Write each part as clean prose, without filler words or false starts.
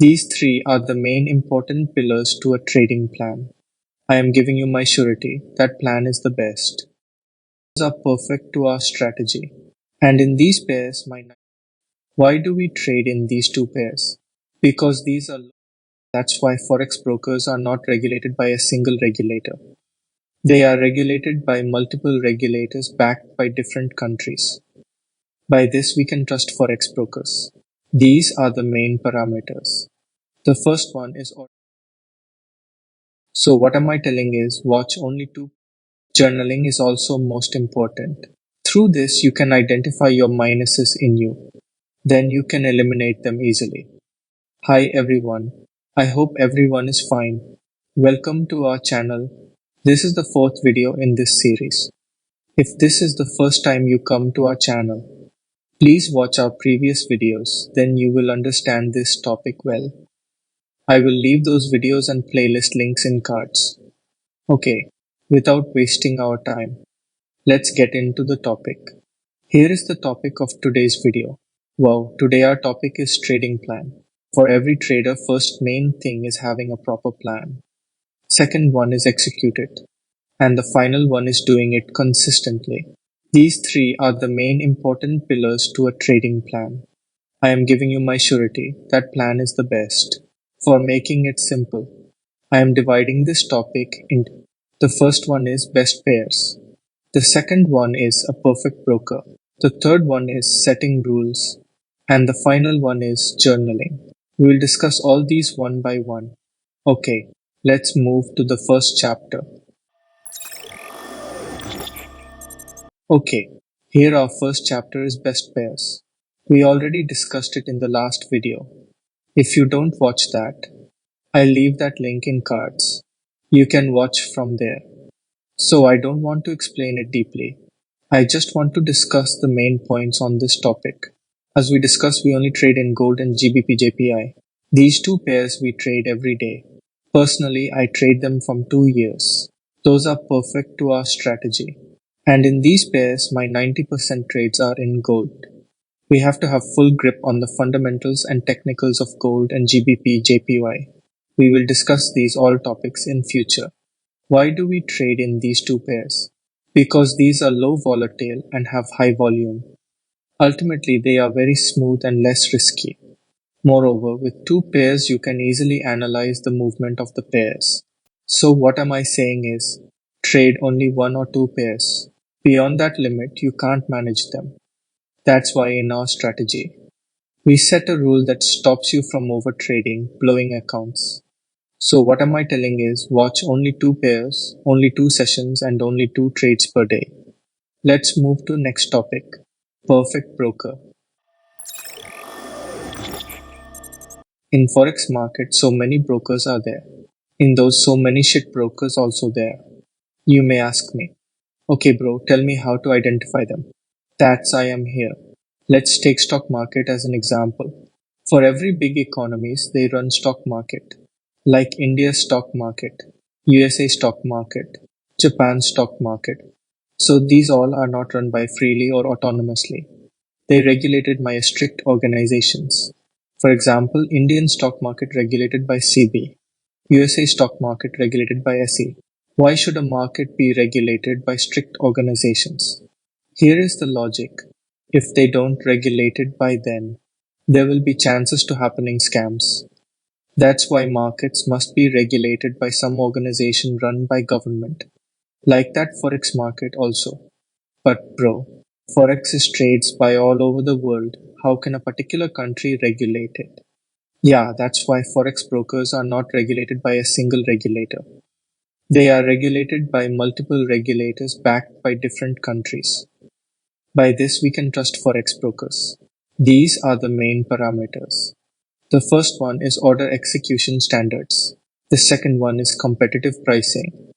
These three are the main important pillars to a trading plan. I am giving you my surety that plan is the best. These are perfect to our strategy. And in these pairs, why do we trade in these two pairs? Because these are That's why forex brokers are not regulated by a single regulator. They are regulated by multiple regulators backed by different countries. By this, we can trust forex brokers. These are the main parameters. The first one is So what am I telling is watch only two. Journaling is also most important. Through this, you can identify your minuses in you. Then you can eliminate them easily. Hi everyone. I hope everyone is fine. Welcome to our channel. This is the fourth video in this series. If this is the first time you come to our channel, please watch our previous videos, then you will understand this topic well. I will leave those videos and playlist links in cards. Okay, without wasting our time, let's get into the topic. Here is the topic of today's video. Wow, today our topic is trading plan. For every trader, first main thing is having a proper plan. Second one is execute it. And the final one is doing it consistently. These three are the main important pillars to a trading plan. I am giving you my surety that plan is the best. For making it simple, I am dividing this topic into the first one is best pairs. The second one is a perfect broker. The third one is setting rules. And the final one is journaling. We will discuss all these one by one. Okay, let's move to the first chapter. Okay, here our first chapter is best pairs. We already discussed it in the last video. If you don't watch that, I'll leave that link in cards. You can watch from there. So I don't want to explain it deeply. I just want to discuss the main points on this topic. As we discussed, we only trade in gold and GBP JPY. These two pairs we trade every day. Personally, I trade them from 2 years. Those are perfect to our strategy. And in these pairs, my 90% trades are in gold. We have to have full grip on the fundamentals and technicals of gold and GBP JPY. We will discuss these all topics in future. Why do we trade in these two pairs? Because these are low volatile and have high volume. Ultimately, they are very smooth and less risky. Moreover, with two pairs, you can easily analyze the movement of the pairs. So what am I saying is, trade only one or two pairs. Beyond that limit, you can't manage them. That's why in our strategy, we set a rule that stops you from overtrading, blowing accounts. So what am I telling is watch only two pairs, only two sessions and only two trades per day. Let's move to next topic. Perfect broker. In forex market, so many brokers are there. In those, so many shit brokers also there. You may ask me, okay bro, tell me how to identify them. That's I am here. Let's take stock market as an example. For every big economies, they run stock market. Like India's stock market, USA stock market, Japan's stock market. So these all are not run by freely or autonomously. They regulated by strict organizations. For example, Indian stock market regulated by SEBI, USA stock market regulated by SE. Why should a market be regulated by strict organizations? Here is the logic. If they don't regulate it by then, there will be chances to happening scams. That's why markets must be regulated by some organization run by government. Like that forex market also. But bro, forex is trades by all over the world. How can a particular country regulate it? Yeah, that's why forex brokers are not regulated by a single regulator. They are regulated by multiple regulators backed by different countries. By this, we can trust forex brokers. These are the main parameters. The first one is order execution standards. The second one is competitive pricing.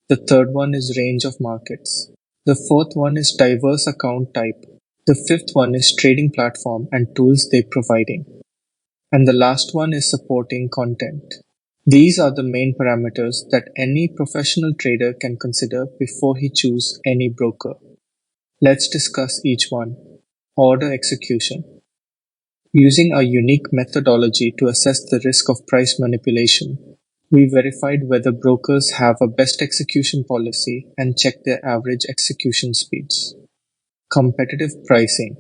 The third one is range of markets. The fourth one is diverse account type. The fifth one is trading platform and tools they providing. And the last one is supporting content. These are the main parameters that any professional trader can consider before he chooses any broker. Let's discuss each one. Order execution. Using a unique methodology to assess the risk of price manipulation, we verified whether brokers have a best execution policy and checked their average execution speeds. Competitive pricing.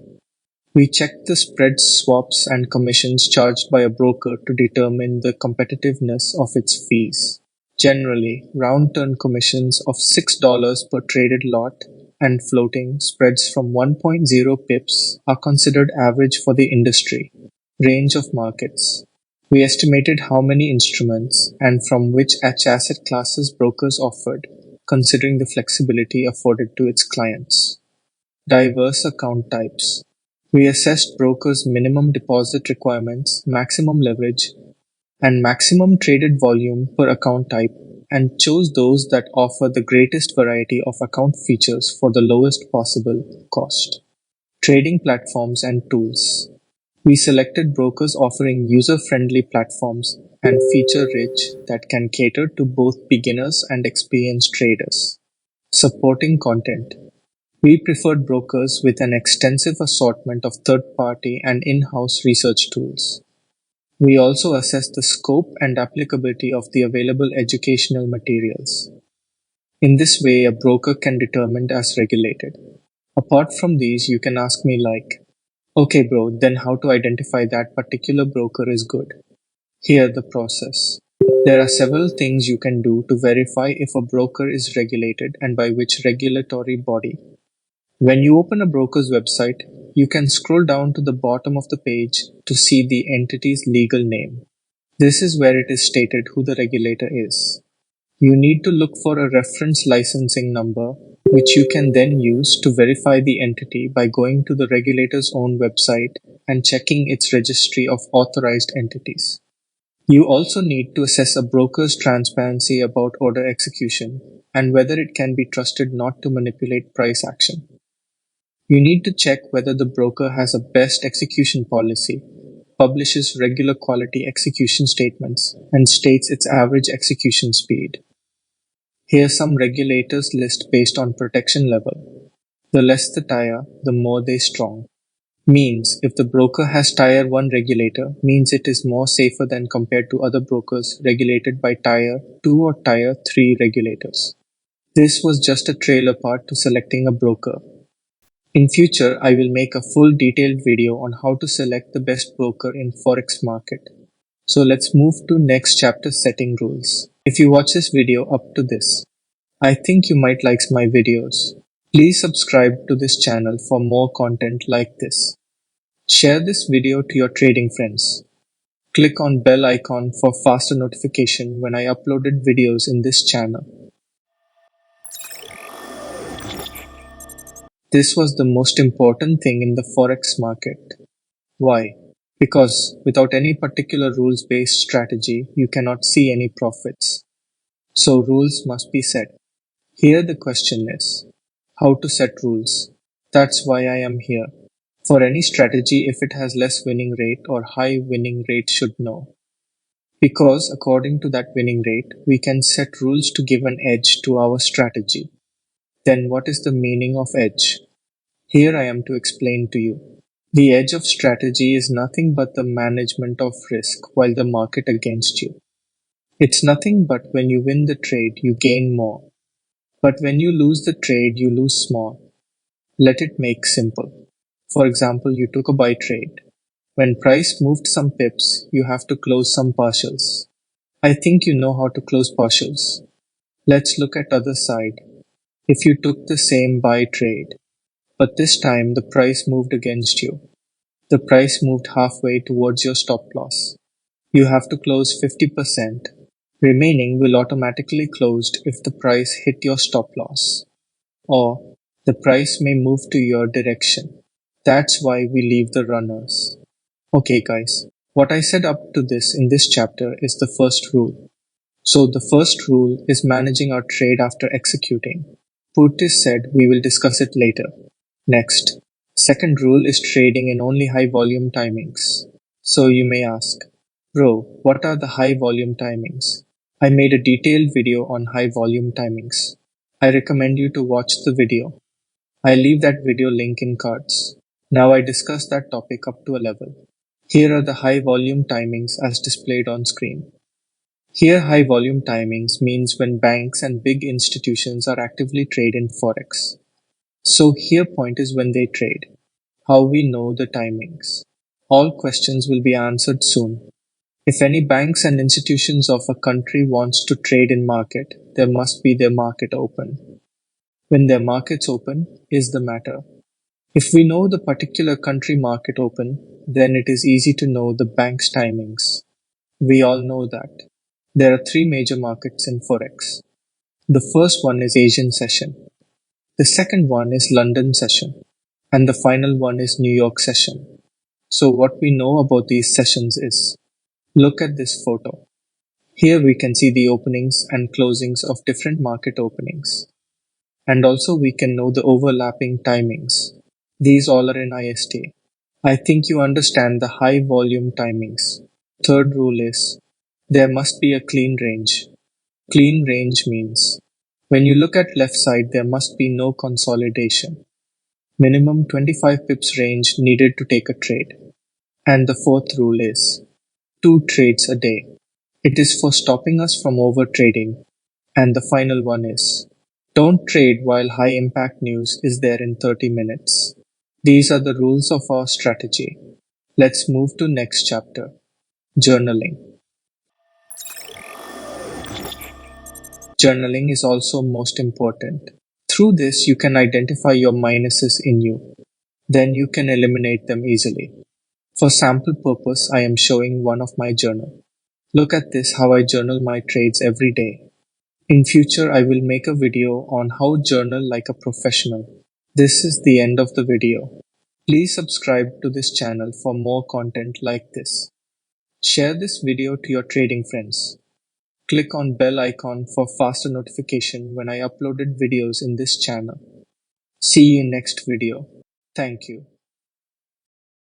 We checked the spreads, swaps, and commissions charged by a broker to determine the competitiveness of its fees. Generally, round-turn commissions of $6 per traded lot and floating spreads from 1.0 pips are considered average for the industry. Range of markets. We estimated how many instruments and from which asset classes brokers offered, considering the flexibility afforded to its clients. Diverse account types. We assessed brokers' minimum deposit requirements, maximum leverage, and maximum traded volume per account type, and chose those that offer the greatest variety of account features for the lowest possible cost. Trading platforms and tools. We selected brokers offering user-friendly platforms and feature-rich that can cater to both beginners and experienced traders. Supporting content. We preferred brokers with an extensive assortment of third-party and in-house research tools. We also assess the scope and applicability of the available educational materials. In this way, a broker can determine as regulated. Apart from these, you can ask me like, okay bro, then how to identify that particular broker is good? Here the process. There are several things you can do to verify if a broker is regulated and by which regulatory body. When you open a broker's website, you can scroll down to the bottom of the page to see the entity's legal name. This is where it is stated who the regulator is. You need to look for a reference licensing number, which you can then use to verify the entity by going to the regulator's own website and checking its registry of authorized entities. You also need to assess a broker's transparency about order execution and whether it can be trusted not to manipulate price action. You need to check whether the broker has a best execution policy, publishes regular quality execution statements, and states its average execution speed. Here some regulators list based on protection level. The less the tier, the more they strong. Means if the broker has tier 1 regulator, means it is more safer than compared to other brokers regulated by tier 2 or tier 3 regulators. This was just a trailer part to selecting a broker. In future, I will make a full detailed video on how to select the best broker in forex market. So let's move to next chapter, setting rules. If you watch this video up to this, I think you might like my videos. Please subscribe to this channel for more content like this. Share this video to your trading friends. Click on bell icon for faster notification when I uploaded videos in this channel. This was the most important thing in the forex market. Why? Because without any particular rules-based strategy, you cannot see any profits. So rules must be set. Here the question is, how to set rules? That's why I am here. For any strategy, if it has less winning rate or high winning rate should know. Because according to that winning rate, we can set rules to give an edge to our strategy. Then what is the meaning of edge? Here I am to explain to you. The edge of strategy is nothing but the management of risk while the market against you. It's nothing but when you win the trade, you gain more. But when you lose the trade, you lose small. Let it make simple. For example, you took a buy trade. When price moved some pips, you have to close some partials. I think you know how to close partials. Let's look at other side. If you took the same buy trade, but this time the price moved against you. The price moved halfway towards your stop loss. You have to close 50%. Remaining will automatically closed if the price hit your stop loss. Or the price may move to your direction. That's why we leave the runners. Okay guys, what I said up to this in this chapter is the first rule. So the first rule is managing our trade after executing. Purtis said we will discuss it later. Next, second rule is trading in only high volume timings. So you may ask, bro, what are the high volume timings? I made a detailed video on high volume timings. I recommend you to watch the video. I leave that video link in cards. Now I discuss that topic up to a level. Here are the high volume timings as displayed on screen. Here high volume timings means when banks and big institutions are actively trading forex. So here point is when they trade. How we know the timings. All questions will be answered soon. If any banks and institutions of a country wants to trade in market, there must be their market open. When their markets open is the matter. If we know the particular country market open, then it is easy to know the bank's timings. We all know that. There are three major markets in Forex. The first one is Asian session. The second one is London session. And the final one is New York session. So what we know about these sessions is, look at this photo. Here we can see the openings and closings of different market openings. And also we can know the overlapping timings. These all are in IST. I think you understand the high volume timings. Third rule is, there must be a clean range. Clean range means, when you look at left side there must be no consolidation. Minimum 25 pips range needed to take a trade. And the fourth rule is, 2 trades a day. It is for stopping us from over trading. And the final one is, don't trade while high impact news is there in 30 minutes. These are the rules of our strategy. Let's move to next chapter, journaling. Journaling is also most important. Through this, you can identify your minuses in you. Then you can eliminate them easily. For sample purpose, I am showing one of my journal. Look at this how I journal my trades every day. In future, I will make a video on how journal like a professional. This is the end of the video. Please subscribe to this channel for more content like this. Share this video to your trading friends. Click on bell icon for faster notification when I uploaded videos in this channel. See you next video. Thank you.